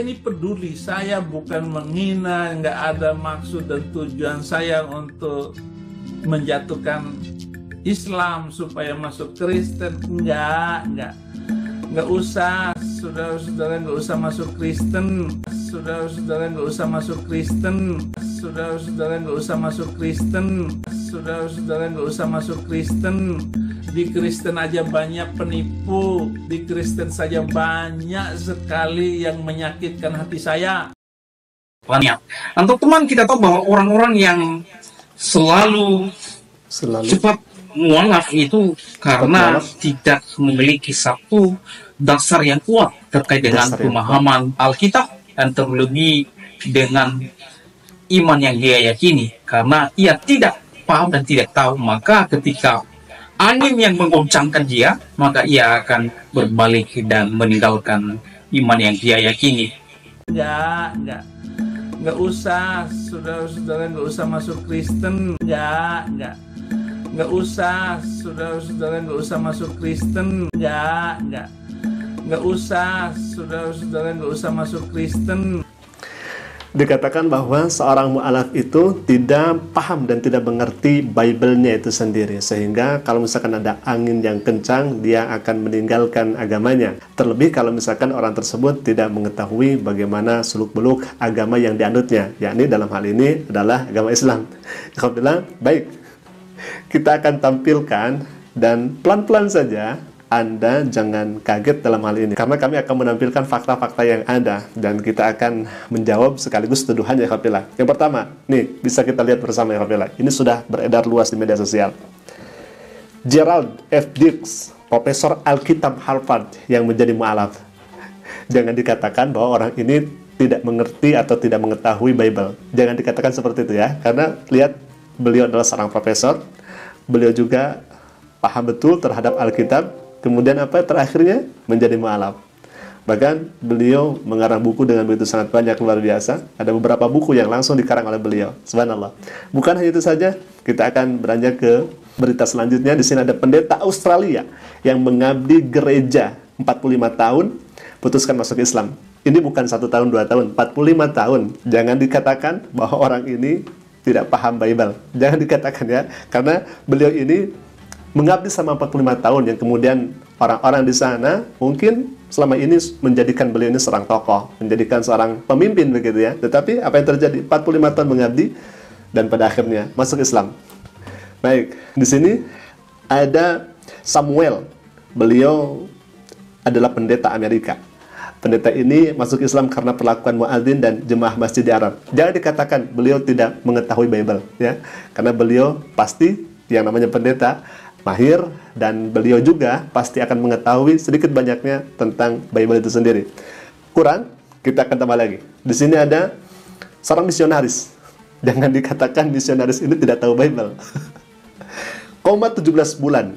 ini peduli, saya bukan menghina, nggak ada maksud dan tujuan saya untuk menjatuhkan Islam supaya masuk Kristen, nggak usah, saudara-saudara nggak usah masuk Kristen, saudara-saudara nggak usah masuk Kristen, saudara-saudara nggak usah masuk Kristen, saudara-saudara nggak usah masuk Kristen. Di Kristen aja banyak penipu, di Kristen saja banyak sekali yang menyakitkan hati saya. Untuk teman kita tahu bahwa orang-orang yang selalu cepat mualaf itu karena tidak memiliki satu dasar yang kuat terkait dengan pemahaman Alkitab dan terlebih dengan iman yang dia yakini. Karena ia tidak paham dan tidak tahu, maka ketika angin yang menggoncangkan dia, maka ia akan berbalik dan meninggalkan iman yang dia yakini. Nggak usah, saudara-saudara nggak usah masuk Kristen, nggak usah, saudara-saudara nggak usah masuk Kristen, nggak usah, saudara-saudara nggak usah masuk Kristen. Dikatakan bahwa seorang mu'alaf itu tidak paham dan tidak mengerti Bible-nya itu sendiri, sehingga kalau misalkan ada angin yang kencang, dia akan meninggalkan agamanya. Terlebih kalau misalkan orang tersebut tidak mengetahui bagaimana seluk-beluk agama yang dianutnya, yakni dalam hal ini adalah agama Islam. Alhamdulillah, baik, kita akan tampilkan dan pelan-pelan saja. Anda jangan kaget dalam hal ini, karena kami akan menampilkan fakta-fakta yang ada dan kita akan menjawab sekaligus tuduhan ya Khafillah. Yang pertama, nih bisa kita lihat bersama ya Khafillah. Ini sudah beredar luas di media sosial. Gerald F. Dix, Profesor Alkitab Harvard yang menjadi mu'alaf. Jangan dikatakan bahwa orang ini tidak mengerti atau tidak mengetahui Bible. Jangan dikatakan seperti itu ya, karena lihat, beliau adalah seorang profesor, beliau juga paham betul terhadap Alkitab. Kemudian apa terakhirnya? Menjadi mu'alaf. Bahkan beliau mengarang buku dengan begitu sangat banyak, luar biasa. Ada beberapa buku yang langsung dikarang oleh beliau. Subhanallah. Bukan hanya itu saja, kita akan beranjak ke berita selanjutnya. Di sini ada pendeta Australia yang mengabdi gereja 45 tahun, putuskan masuk Islam. Ini bukan 1 tahun, 2 tahun, 45 tahun. Jangan dikatakan bahwa orang ini tidak paham Bible. Jangan dikatakan ya, karena beliau ini mengabdi selama 45 tahun, yang kemudian orang-orang di sana mungkin selama ini menjadikan beliau ini seorang tokoh, menjadikan seorang pemimpin begitu ya. Tetapi apa yang terjadi? 45 tahun mengabdi dan pada akhirnya masuk Islam. Baik, di sini ada Samuel. Beliau adalah pendeta Amerika. Pendeta ini masuk Islam karena perlakuan muadzin dan jemaah masjid di Arab. Jangan dikatakan beliau tidak mengetahui Bible ya, karena beliau pasti yang namanya pendeta mahir, dan beliau juga pasti akan mengetahui sedikit banyaknya tentang Bible itu sendiri. Kurang, kita akan tambah lagi. Di sini ada seorang misionaris. Jangan dikatakan misionaris ini tidak tahu Bible. Koma 17 bulan.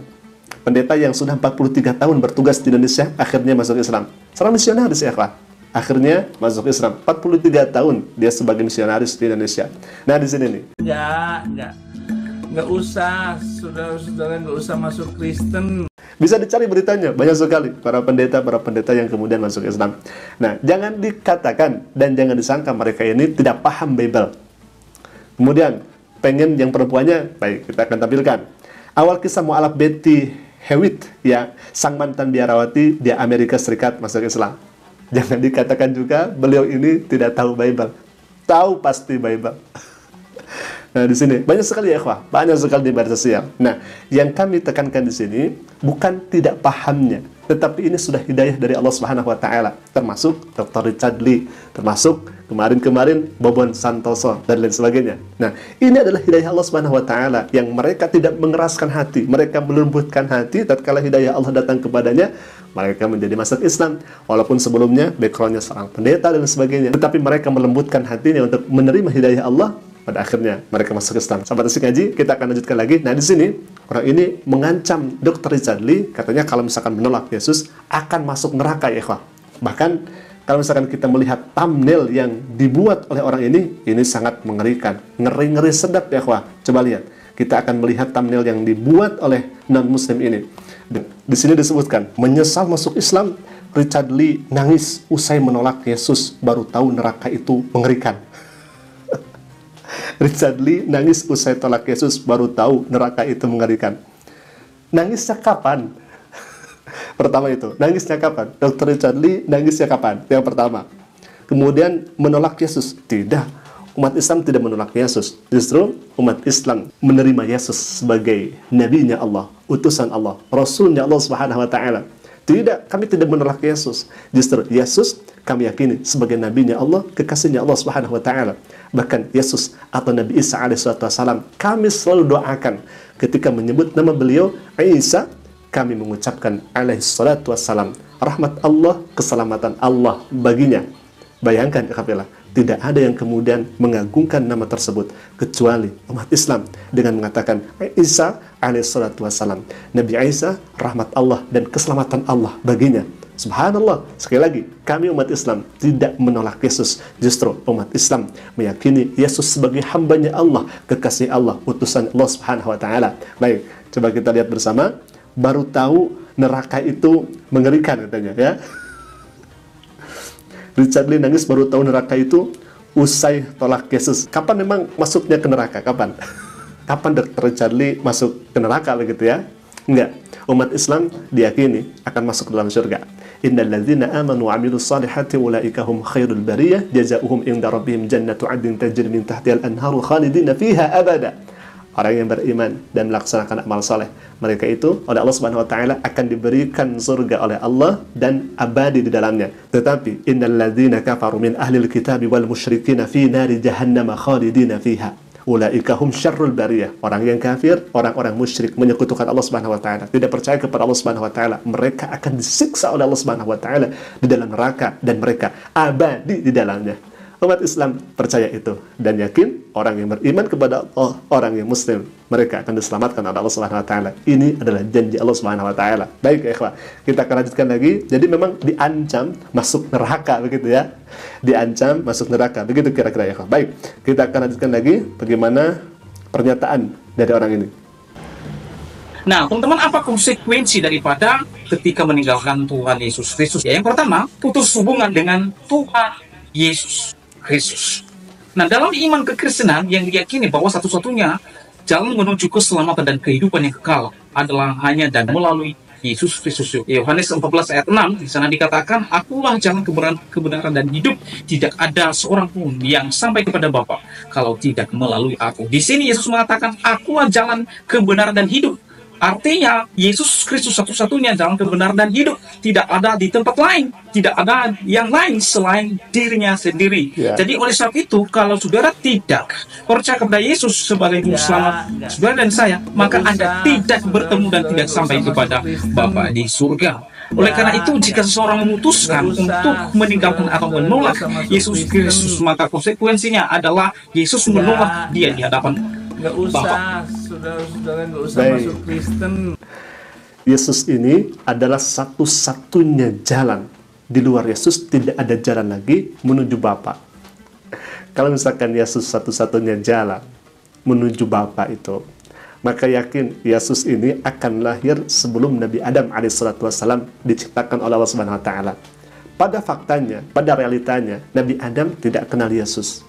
Pendeta yang sudah 43 tahun bertugas di Indonesia akhirnya masuk Islam. Seorang misionaris ya, Pak. Akhirnya masuk Islam. 43 tahun dia sebagai misionaris di Indonesia. Nah, di sini nih. Nggak usah, saudara-saudara nggak usah masuk Kristen. Bisa dicari beritanya, banyak sekali para pendeta yang kemudian masuk Islam. Nah, jangan dikatakan dan jangan disangka mereka ini tidak paham Bible. Kemudian, pengen yang perempuannya, baik, kita akan tampilkan. Awal kisah mu'alaf Betty Hewitt, ya, sang mantan biarawati di Amerika Serikat masuk Islam. Jangan dikatakan juga beliau ini tidak tahu Bible. Tahu pasti Bible. Nah, di sini banyak sekali ya ikhwah, banyak sekali di media sosial. Nah, yang kami tekankan di sini bukan tidak pahamnya, tetapi ini sudah hidayah dari Allah Subhanahu wa taala, termasuk Dr. Richard Lee, termasuk kemarin-kemarin Bobon Santoso dan lain sebagainya. Nah, ini adalah hidayah Allah Subhanahu wa taala yang mereka tidak mengeraskan hati, mereka melembutkan hati tatkala hidayah Allah datang kepadanya, mereka menjadi masuk Islam walaupun sebelumnya backgroundnya seorang pendeta dan sebagainya, tetapi mereka melembutkan hatinya untuk menerima hidayah Allah. Pada akhirnya mereka masuk Islam. Sahabat Asik Ngaji, kita akan lanjutkan lagi. Nah, di sini orang ini mengancam Dr. Richard Lee, katanya kalau misalkan menolak Yesus akan masuk neraka ya ikhwah. Bahkan kalau misalkan kita melihat thumbnail yang dibuat oleh orang ini sangat mengerikan, ngeri-ngeri sedap ya ikhwah. Coba lihat, kita akan melihat thumbnail yang dibuat oleh non-muslim ini. Di sini disebutkan, menyesal masuk Islam Richard Lee nangis usai menolak Yesus, baru tahu neraka itu mengerikan. Richard Lee nangis usai tolak Yesus, baru tahu neraka itu mengerikan. Nangisnya kapan? Pertama itu, nangisnya kapan? Dr. Richard Lee nangisnya kapan? Yang pertama. Kemudian menolak Yesus? Tidak. Umat Islam tidak menolak Yesus. Justru umat Islam menerima Yesus sebagai nabinya Allah, utusan Allah, rasulnya Allah Subhanahu wa taala. Tidak, kami tidak menolak Yesus. Justru Yesus kami yakini sebagai nabinya Allah, kekasihnya Allah Subhanahu wa taala. Bahkan Yesus atau Nabi Isa alaihissalam kami selalu doakan ketika menyebut nama beliau Isa, kami mengucapkan alaihissalam, rahmat Allah, keselamatan Allah baginya. Bayangkan kafilah, tidak ada yang kemudian mengagungkan nama tersebut kecuali umat Islam dengan mengatakan Isa alaihissalam, Nabi Isa, rahmat Allah dan keselamatan Allah baginya. Subhanallah, sekali lagi, kami umat Islam tidak menolak Yesus. Justru umat Islam meyakini Yesus sebagai hambanya Allah, kekasih Allah, utusan Allah Subhanahu wa taala. Baik, coba kita lihat bersama. Baru tahu neraka itu mengerikan katanya ya. Richard Lee nangis baru tahu neraka itu usai tolak Yesus. Kapan memang masuknya ke neraka? Kapan? Kapan Dr. Richard Lee masuk ke neraka begitu ya? Enggak. Umat Islam diyakini akan masuk ke dalam surga. Innal ladzina amanu wa 'amilus salihati ulaika hum khairul bariyah jazaohum inda rabbihim jannatu 'adnin tajri min tahtiha al-anharu khalidina fiha abada. Orang yang beriman dan melaksanakan amal saleh, mereka itu oleh Allah Subhanahu wa taala akan diberikan surga oleh Allah dan abadi di dalamnya. Tetapi innal ladzina kafaru min ahlil kitabi wal musyrikin fi nari jahannam khalidina fiha ulaika hum syarrul bariyah. Orang yang kafir, orang-orang musyrik menyekutukan Allah Subhanahu wa taala, tidak percaya kepada Allah Subhanahu wa taala, mereka akan disiksa oleh Allah Subhanahu wa taala di dalam neraka dan mereka abadi di dalamnya. Umat Islam percaya itu dan yakin orang yang beriman kepada Allah, orang yang muslim, mereka akan diselamatkan oleh Allah Subhanahu wa taala. Ini adalah janji Allah Subhanahu wa taala. Baik ya ikhwah, kita akan lanjutkan lagi. Jadi memang diancam masuk neraka begitu ya. Diancam masuk neraka. Begitu kira-kira ya ikhwah. Baik, kita akan lanjutkan lagi bagaimana pernyataan dari orang ini. Nah, teman-teman, apa konsekuensi daripada ketika meninggalkan Tuhan Yesus Kristus? Ya, yang pertama, putus hubungan dengan Tuhan Yesus Kristus. Nah, dalam iman kekristenan yang diyakini bahwa satu-satunya jalan menuju keselamatan dan kehidupan yang kekal adalah hanya dan melalui Yesus Kristus. Yohanes 14 ayat 6 di sana dikatakan, "Akulah jalan kebenaran dan hidup. Tidak ada seorang pun yang sampai kepada Bapa kalau tidak melalui Aku." Di sini Yesus mengatakan, "Akulah jalan kebenaran dan hidup." Artinya, Yesus Kristus satu-satunya jalan kebenaran dan hidup. Tidak ada di tempat lain. Tidak ada yang lain selain dirinya sendiri. Jadi, oleh sebab itu, kalau saudara tidak percaya kepada Yesus sebagai Juru Selamat saudara dan saya, maka Anda tidak bertemu dan tidak sampai kepada Bapa di surga. Oleh karena itu, jika seseorang memutuskan untuk meninggalkan atau menolak Yesus Kristus, maka konsekuensinya adalah Yesus menolak dia di hadapan Nggak usah, saudara-saudara nggak usah masuk Kristen. Yesus ini adalah satu-satunya jalan. Di luar Yesus tidak ada jalan lagi menuju Bapa. Kalau misalkan Yesus satu-satunya jalan menuju Bapa itu, maka yakin Yesus ini akan lahir sebelum Nabi Adam alaihissalam diciptakan oleh Allah Subhanahu wa taala. Pada faktanya, pada realitanya, Nabi Adam tidak kenal Yesus.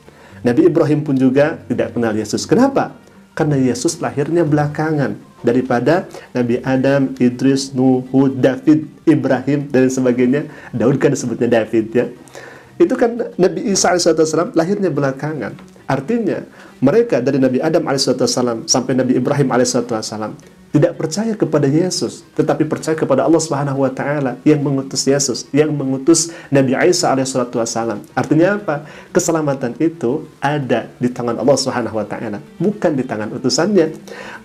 Nabi Ibrahim pun juga tidak kenal Yesus. Kenapa? Karena Yesus lahirnya belakangan daripada Nabi Adam, Idris, Nuh, Hud, David, Ibrahim, dan sebagainya. Daud kan disebutnya David ya. Itu kan Nabi Isa alaihissalam lahirnya belakangan. Artinya mereka dari Nabi Adam alaihissalam sampai Nabi Ibrahim alaihissalam tidak percaya kepada Yesus, tetapi percaya kepada Allah Subhanahu wa taala yang mengutus Yesus, yang mengutus Nabi Isa alaihissalam. Artinya apa? Keselamatan itu ada di tangan Allah Subhanahu wa taala, bukan di tangan utusannya.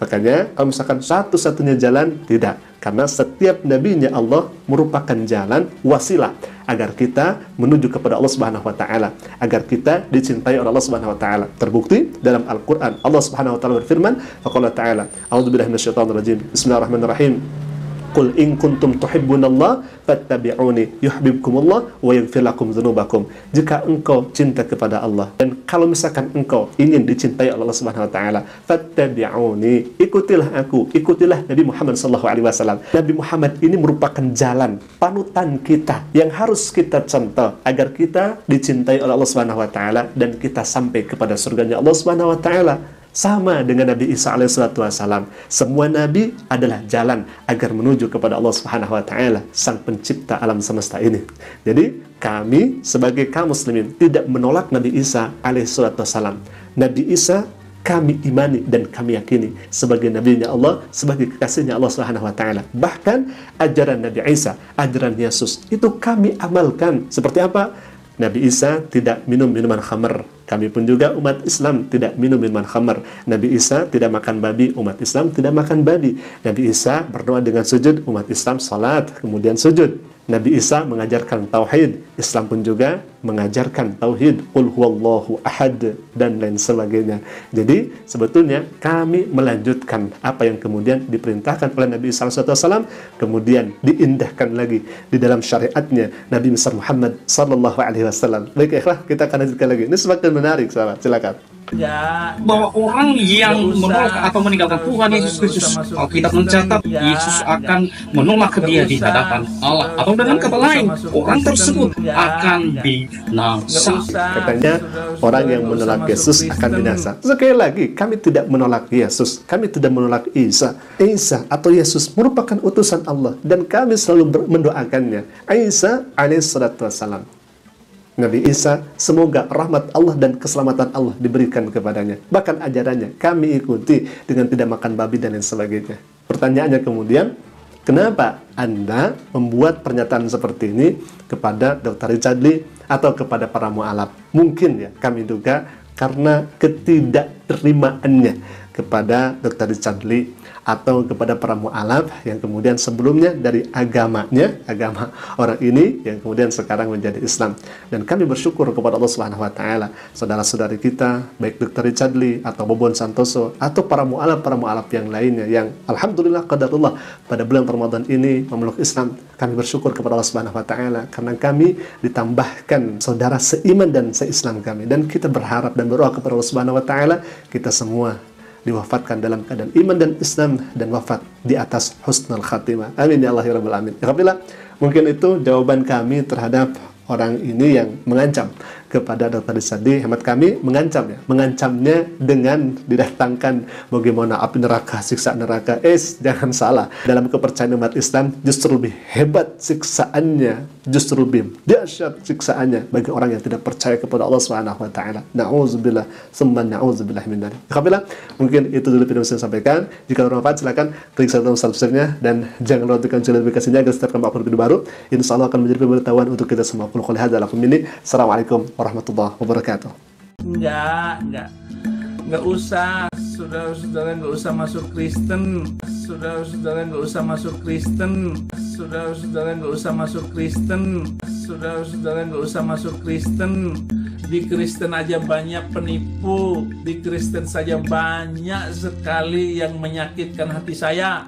Makanya kalau misalkan satu-satunya jalan, tidak. Karena setiap nabinya Allah merupakan jalan wasilah agar kita menuju kepada Allah Subhanahu wa taala, agar kita dicintai oleh Allah Subhanahu wa taala. Terbukti dalam Al-Qur'an, Allah Subhanahu wa taala berfirman, faqala ta'ala, a'udzubillahi minasyaitonir rajim. Bismillahirrahmanirrahim. Qul in kuntum tuhibbunallah fattabi'uni yuhibbukumullah wa yaghfir lakum dzunubakum. Jika engkau cinta kepada Allah dan kalau misalkan engkau ingin dicintai oleh Allah Subhanahu wa taala, fattabi'uni, ikutilah aku, ikutilah Nabi Muhammad sallallahu alaihi wasallam. Nabi Muhammad ini merupakan jalan panutan kita yang harus kita contoh agar kita dicintai oleh Allah Subhanahu wa taala dan kita sampai kepada surganya Allah Subhanahu wa taala. Sama dengan Nabi Isa alaihissalatu wassalam. Semua nabi adalah jalan agar menuju kepada Allah Subhanahu wa taala, sang pencipta alam semesta ini. Jadi, kami sebagai kaum muslimin tidak menolak Nabi Isa alaihissalatu wassalam. Nabi Isa kami imani dan kami yakini sebagai nabinya Allah, sebagai kekasihnya Allah Subhanahu wa taala. Bahkan ajaran Nabi Isa, ajaran Yesus itu kami amalkan. Seperti apa? Nabi Isa tidak minum minuman khamar. Kami pun juga umat Islam tidak minum minuman khamar. Nabi Isa tidak makan babi, umat Islam tidak makan babi. Nabi Isa berdoa dengan sujud, umat Islam salat kemudian sujud. Nabi Isa mengajarkan tauhid, Islam pun juga mengajarkan tauhid, qul huwallahu ahad dan lain sebagainya. Jadi sebetulnya kami melanjutkan apa yang kemudian diperintahkan oleh Nabi Isa SAW, kemudian diindahkan lagi di dalam syariatnya Nabi besar Muhammad sallallahu alaihi wasallam. Baik, ikhwah, kita akan lanjutkan lagi. Ini semakin menarik, sahabat. Silakan. Bahwa orang yang menolak atau meninggalkan Tuhan Yesus Kristus, Alkitab mencatat Yesus akan menolak dia di hadapan Allah, atau dengan kata lain, orang tersebut akan binasa. Katanya orang yang menolak Yesus akan binasa. Sekali lagi, kami tidak menolak Yesus, kami tidak menolak Isa. Isa atau Yesus merupakan utusan Allah dan kami selalu mendoakannya. Isa alaihissalatu wassalam, Nabi Isa, semoga rahmat Allah dan keselamatan Allah diberikan kepadanya. Bahkan ajarannya kami ikuti dengan tidak makan babi dan lain sebagainya. Pertanyaannya kemudian, kenapa Anda membuat pernyataan seperti ini kepada Dr. Richard Lee atau kepada para mu'alaf? Mungkin ya, kami duga karena ketidakterimaannya kepada Dr. Richard Lee atau kepada para mu'alaf yang kemudian sebelumnya dari agamanya, agama orang ini yang kemudian sekarang menjadi Islam. Dan kami bersyukur kepada Allah Subhanahu wa taala, saudara-saudari kita baik Dr. Richard Lee atau Bobon Santoso atau para mu'alaf yang lainnya yang alhamdulillah qadarullah pada bulan Ramadan ini memeluk Islam. Kami bersyukur kepada Allah Subhanahu wa taala karena kami ditambahkan saudara seiman dan seislam kami, dan kita berharap dan berdoa kepada Allah Subhanahu wa taala kita semua diwafatkan dalam keadaan iman dan Islam dan wafat di atas husnul khatimah. Amin ya Allah ya Rabbal Alamin. Alhamdulillah, mungkin itu jawaban kami terhadap orang ini yang mengancam kepada Dr. Sadi. Hemat kami mengancamnya, mengancamnya dengan didatangkan bagaimana api neraka, siksa neraka. Jangan salah, dalam kepercayaan umat Islam justru lebih hebat siksaannya, justru lebih dahsyat siksaannya bagi orang yang tidak percaya kepada Allah Subhanahu wa taala. Nauzubillah, summa nauzubillah min dzalik. Alhamdulillah, mungkin itu dulu video yang saya sampaikan. Jika bermanfaat silakan klik subscribe-nya dan jangan lupa tekan channel notifikasinya agar setiap kali upload video baru insyaallah akan menjadi pemberitahuan untuk kita semua. Qul hadza lakum minni. Assalamualaikum warahmatullahi wabarakatuh. Nggak usah, saudara-saudara nggak usah masuk Kristen, saudara-saudara nggak usah masuk Kristen, saudara-saudara nggak usah masuk Kristen, saudara-saudara nggak usah masuk Kristen. Di Kristen aja banyak penipu, di Kristen saja banyak sekali yang menyakitkan hati saya.